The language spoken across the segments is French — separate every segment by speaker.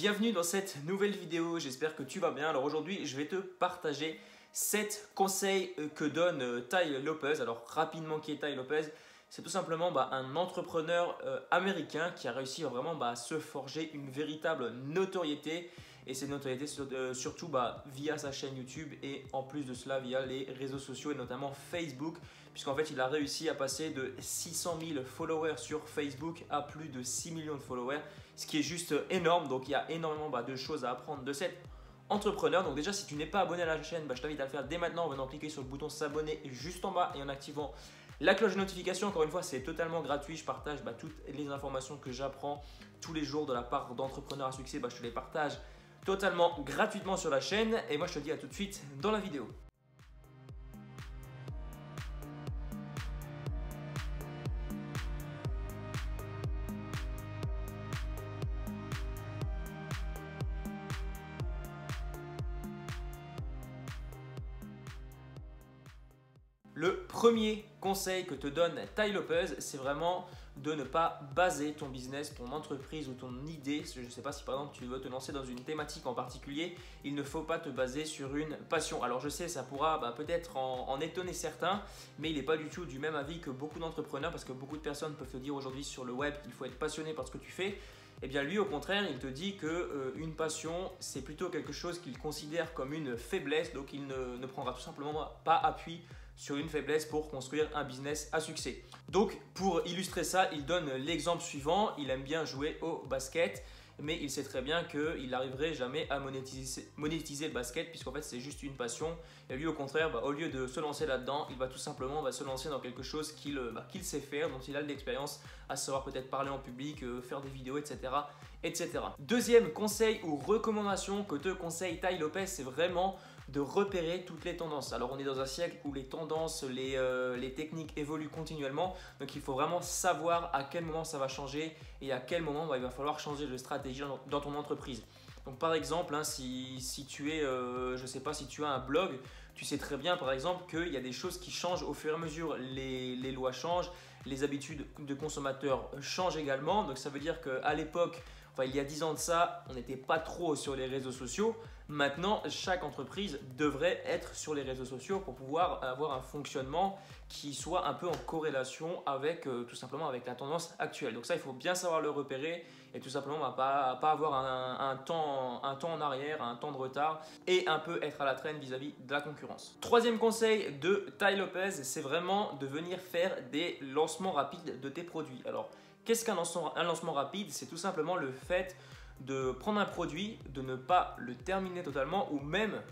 Speaker 1: bienvenue dans cette nouvelle vidéo, j'espère que tu vas bien. Alors aujourd'hui, je vais te partager 7 conseils que donne Tai Lopez. Alors rapidement, qui est Tai Lopez? C'est tout simplement un entrepreneur américain qui a réussi vraiment à se forger une véritable notoriété. Et cette notoriété surtout via sa chaîne YouTube et en plus de cela via les réseaux sociaux et notamment Facebook. Puisqu'en fait il a réussi à passer de 600 000 followers sur Facebook à plus de 6 millions de followers. Ce qui est juste énorme, donc il y a énormément de choses à apprendre de cet entrepreneur. Donc déjà, si tu n'es pas abonné à la chaîne, je t'invite à le faire dès maintenant en venant cliquer sur le bouton s'abonner juste en bas et en activant la cloche de notification. Encore une fois, c'est totalement gratuit. Je partage toutes les informations que j'apprends tous les jours de la part d'entrepreneurs à succès. Je te les partage totalement gratuitement sur la chaîne. Et moi, je te dis à tout de suite dans la vidéo. Le premier conseil que te donne Tai Lopez, c'est vraiment de ne pas baser ton business, ton entreprise ou ton idée. Je ne sais pas si par exemple tu veux te lancer dans une thématique en particulier, il ne faut pas te baser sur une passion. Alors je sais, ça pourra peut-être en étonner certains, mais il n'est pas du tout du même avis que beaucoup d'entrepreneurs, parce que beaucoup de personnes peuvent te dire aujourd'hui sur le web qu'il faut être passionné par ce que tu fais. Eh bien lui, au contraire, il te dit qu'une passion, c'est plutôt quelque chose qu'il considère comme une faiblesse, donc il ne prendra tout simplement pas appui sur une faiblesse pour construire un business à succès. Donc pour illustrer ça, il donne l'exemple suivant. Il aime bien jouer au basket, mais il sait très bien qu'il n'arriverait jamais à monétiser le basket, puisqu'en fait c'est juste une passion. Et lui, au contraire, au lieu de se lancer là-dedans, il va tout simplement se lancer dans quelque chose qu'il sait faire, dont il a de l'expérience, à savoir peut-être parler en public, faire des vidéos, etc., etc. Deuxième conseil ou recommandation que te conseille Tai Lopez, c'est vraiment de repérer toutes les tendances. Alors on est dans un siècle où les tendances, les techniques évoluent continuellement, donc il faut vraiment savoir à quel moment ça va changer et à quel moment il va falloir changer de stratégie dans ton entreprise. Donc par exemple, si tu es, je sais pas, si tu as un blog, tu sais très bien par exemple qu'il y a des choses qui changent au fur et à mesure, les lois changent, les habitudes de consommateurs changent également. Donc ça veut dire qu'à l'époque, il y a 10 ans de ça, on n'était pas trop sur les réseaux sociaux. Maintenant, chaque entreprise devrait être sur les réseaux sociaux pour pouvoir avoir un fonctionnement qui soit un peu en corrélation avec tout simplement avec la tendance actuelle. Donc ça, il faut bien savoir le repérer et tout simplement pas avoir un temps en arrière, un temps de retard et un peu être à la traîne vis-à-vis de la concurrence. Troisième conseil de Tai Lopez, c'est vraiment de venir faire des lancements rapides de tes produits. Alors, qu'est-ce qu'un lancement rapide? C'est tout simplement le fait de prendre un produit, de ne pas le terminer totalement ou même,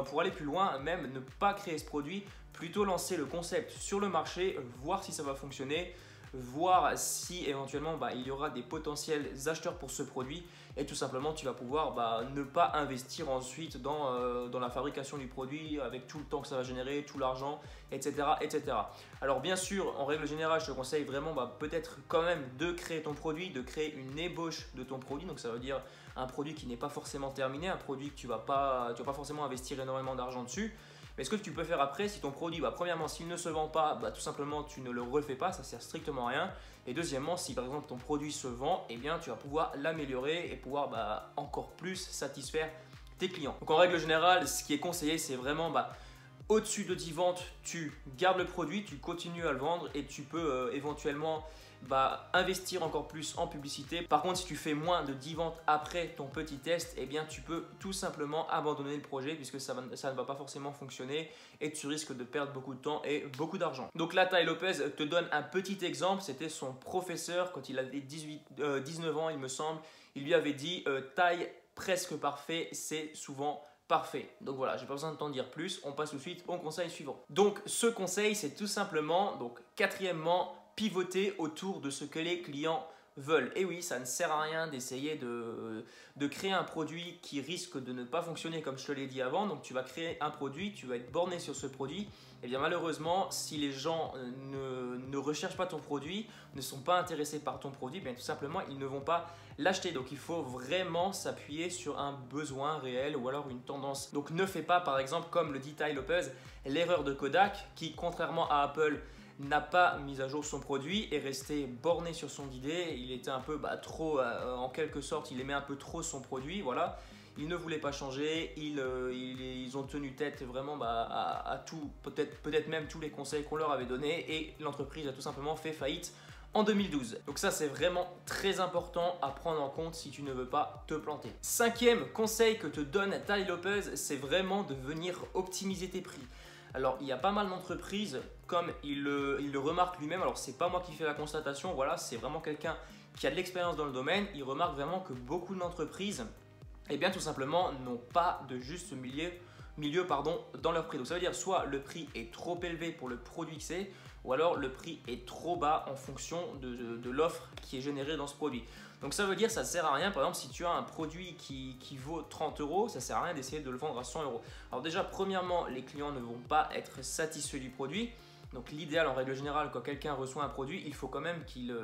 Speaker 1: pour aller plus loin, même ne pas créer ce produit, plutôt lancer le concept sur le marché, voir si ça va fonctionner, voir si éventuellement il y aura des potentiels acheteurs pour ce produit et tout simplement tu vas pouvoir ne pas investir ensuite dans la fabrication du produit avec tout le temps que ça va générer, tout l'argent, etc., etc. Alors bien sûr, en règle générale, je te conseille vraiment peut-être quand même de créer ton produit, de créer une ébauche de ton produit. Donc ça veut dire un produit qui n'est pas forcément terminé, un produit que tu vas pas forcément investir énormément d'argent dessus. Mais ce que tu peux faire après, si ton produit, premièrement, s'il ne se vend pas, tout simplement, tu ne le refais pas, ça sert strictement à rien. Et deuxièmement, si par exemple ton produit se vend, eh bien, tu vas pouvoir l'améliorer et pouvoir encore plus satisfaire tes clients. Donc en règle générale, ce qui est conseillé, c'est vraiment au-dessus de 10 ventes, tu gardes le produit, tu continues à le vendre et tu peux éventuellement investir encore plus en publicité. Par contre, si tu fais moins de 10 ventes après ton petit test, eh bien tu peux tout simplement abandonner le projet puisque ça ne va pas forcément fonctionner et tu risques de perdre beaucoup de temps et beaucoup d'argent. Donc là, Tai Lopez te donne un petit exemple. C'était son professeur quand il avait 19 ans, il me semble. Il lui avait dit taille presque parfait, c'est souvent parfait. Donc voilà, j'ai pas besoin de t'en dire plus. On passe tout de suite au conseil suivant. Donc ce conseil, c'est tout simplement, quatrièmement, pivoter autour de ce que les clients veulent. Et oui, ça ne sert à rien d'essayer de créer un produit qui risque de ne pas fonctionner comme je te l'ai dit avant. Donc tu vas créer un produit, tu vas être borné sur ce produit. Et bien malheureusement, si les gens ne recherchent pas ton produit, ne sont pas intéressés par ton produit, bien tout simplement, ils ne vont pas l'acheter. Donc il faut vraiment s'appuyer sur un besoin réel ou alors une tendance. Donc ne fais pas par exemple, comme le dit Tai Lopez, l'erreur de Kodak qui, contrairement à Apple, n'a pas mis à jour son produit et resté borné sur son idée. Il était un peu trop, en quelque sorte, il aimait un peu trop son produit, voilà. Ils ne voulaient pas changer, ils ont tenu tête vraiment à tout, peut-être même tous les conseils qu'on leur avait donnés, et l'entreprise a tout simplement fait faillite en 2012. Donc ça, c'est vraiment très important à prendre en compte si tu ne veux pas te planter. Cinquième conseil que te donne Tai Lopez, c'est vraiment de venir optimiser tes prix. Alors, il y a pas mal d'entreprises, comme il le remarque lui-même, alors c'est pas moi qui fais la constatation, voilà, c'est vraiment quelqu'un qui a de l'expérience dans le domaine, il remarque vraiment que beaucoup d'entreprises, eh bien tout simplement, n'ont pas de juste milieu dans leur prix. Donc ça veut dire soit le prix est trop élevé pour le produit que c'est, ou alors le prix est trop bas en fonction de l'offre qui est générée dans ce produit. Donc ça veut dire ça ne sert à rien, par exemple si tu as un produit qui vaut 30 €, ça ne sert à rien d'essayer de le vendre à 100 €. Alors déjà premièrement, les clients ne vont pas être satisfaits du produit. Donc l'idéal en règle générale quand quelqu'un reçoit un produit, il faut quand même qu'il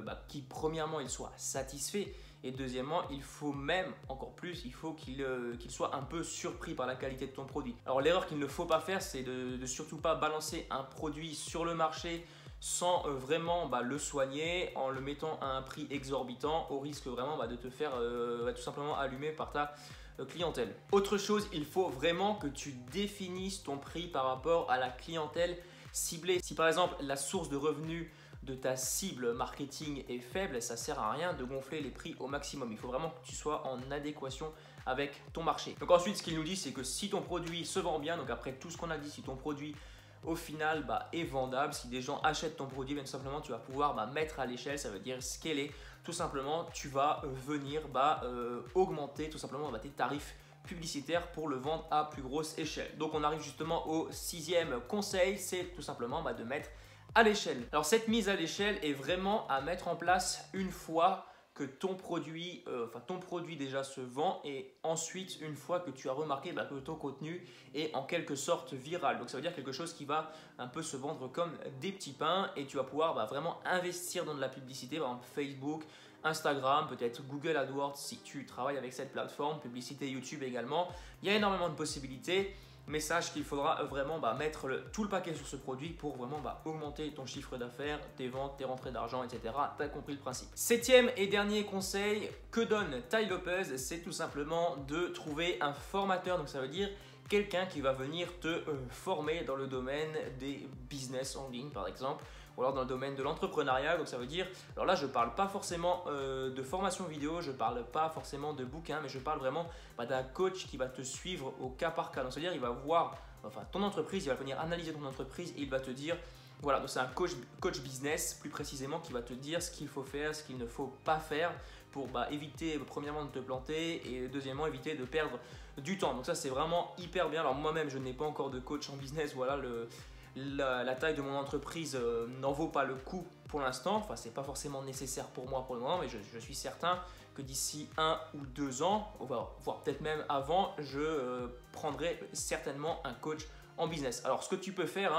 Speaker 1: premièrement il soit satisfait. Et deuxièmement, il faut même, encore plus, il faut qu'il soit un peu surpris par la qualité de ton produit. Alors l'erreur qu'il ne faut pas faire, c'est de surtout pas balancer un produit sur le marché sans vraiment le soigner, en le mettant à un prix exorbitant, au risque vraiment de te faire tout simplement allumer par ta clientèle. Autre chose, il faut vraiment que tu définisses ton prix par rapport à la clientèle ciblée. Si par exemple la source de revenus de ta cible marketing est faible, ça sert à rien de gonfler les prix au maximum. Il faut vraiment que tu sois en adéquation avec ton marché. Donc ensuite, ce qu'il nous dit, c'est que si ton produit se vend bien, donc après tout ce qu'on a dit, si ton produit au final est vendable, si des gens achètent ton produit, bien tout simplement tu vas pouvoir mettre à l'échelle, ça veut dire scaler. Tout simplement, tu vas venir augmenter tout simplement tes tarifs publicitaires pour le vendre à plus grosse échelle. Donc on arrive justement au sixième conseil, c'est tout simplement de mettre à l'échelle. Alors cette mise à l'échelle est vraiment à mettre en place une fois que ton produit déjà se vend, et ensuite une fois que tu as remarqué que ton contenu est en quelque sorte viral. Donc ça veut dire quelque chose qui va un peu se vendre comme des petits pains, et tu vas pouvoir vraiment investir dans de la publicité, par exemple Facebook, Instagram, peut-être Google AdWords si tu travailles avec cette plateforme, publicité YouTube également. Il y a énormément de possibilités. Mais sache qu'il faudra vraiment mettre tout le paquet sur ce produit pour vraiment augmenter ton chiffre d'affaires, tes ventes, tes rentrées d'argent, etc. Tu as compris le principe. Septième et dernier conseil que donne Tai Lopez, c'est tout simplement de trouver un formateur. Donc ça veut dire quelqu'un qui va venir te former dans le domaine des business en ligne par exemple, ou alors dans le domaine de l'entrepreneuriat. Donc ça veut dire, alors là je ne parle pas forcément de formation vidéo, je ne parle pas forcément de bouquins, mais je parle vraiment d'un coach qui va te suivre au cas par cas. Donc c'est-à-dire il va voir ton entreprise, il va venir analyser ton entreprise et il va te dire, voilà, donc c'est un coach business plus précisément qui va te dire ce qu'il faut faire, ce qu'il ne faut pas faire pour éviter premièrement de te planter et deuxièmement éviter de perdre du temps. Donc ça c'est vraiment hyper bien. Alors moi-même je n'ai pas encore de coach en business, voilà, la taille de mon entreprise n'en vaut pas le coup pour l'instant. Enfin, c'est pas forcément nécessaire pour moi pour le moment, mais je suis certain que d'ici 1 ou 2 ans, voire peut-être même avant, je prendrai certainement un coach en business. Alors, ce que tu peux faire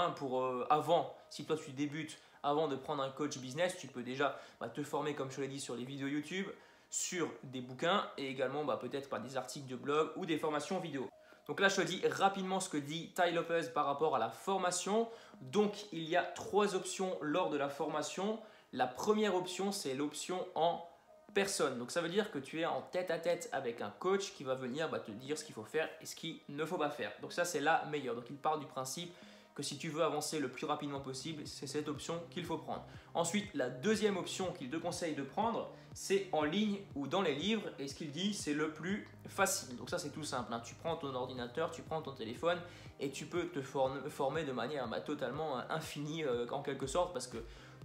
Speaker 1: avant, si toi tu débutes, avant de prendre un coach business, tu peux déjà te former, comme je te l'ai dit, sur les vidéos YouTube, sur des bouquins et également peut-être par des articles de blog ou des formations vidéo. Donc là, je te dis rapidement ce que dit Tai Lopez par rapport à la formation. Donc, il y a 3 options lors de la formation. La première option, c'est l'option en personne. Donc, ça veut dire que tu es en tête-à-tête avec un coach qui va venir te dire ce qu'il faut faire et ce qu'il ne faut pas faire. Donc, ça, c'est la meilleure. Donc, il part du principe que si tu veux avancer le plus rapidement possible, c'est cette option qu'il faut prendre. Ensuite, la deuxième option qu'il te conseille de prendre, c'est en ligne ou dans les livres. Et ce qu'il dit, c'est le plus facile. Donc ça, c'est tout simple. Tu prends ton ordinateur, tu prends ton téléphone et tu peux te former de manière totalement infinie en quelque sorte, parce que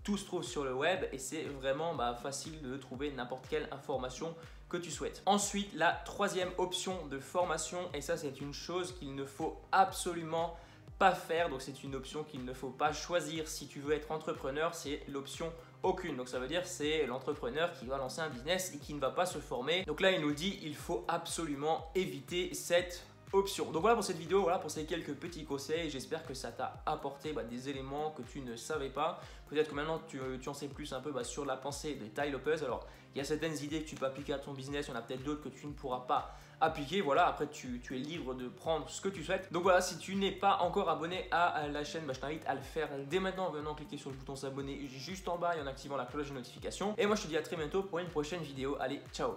Speaker 1: tout se trouve sur le web et c'est vraiment facile de trouver n'importe quelle information que tu souhaites. Ensuite, la troisième option de formation, et ça, c'est une chose qu'il ne faut absolument pas faire, donc c'est une option qu'il ne faut pas choisir si tu veux être entrepreneur, c'est l'option aucune. Donc ça veut dire c'est l'entrepreneur qui va lancer un business et qui ne va pas se former. Donc là il nous dit il faut absolument éviter cette option. Donc voilà pour cette vidéo, voilà pour ces quelques petits conseils. J'espère que ça t'a apporté des éléments que tu ne savais pas. Peut-être que maintenant tu en sais plus un peu sur la pensée de Tai Lopez. Alors il y a certaines idées que tu peux appliquer à ton business, il y en a peut-être d'autres que tu ne pourras pas appliquer. Voilà, après tu es libre de prendre ce que tu souhaites. Donc voilà, si tu n'es pas encore abonné à la chaîne, je t'invite à le faire dès maintenant en venant cliquer sur le bouton s'abonner juste en bas et en activant la cloche de notification. Et moi je te dis à très bientôt pour une prochaine vidéo. Allez, ciao!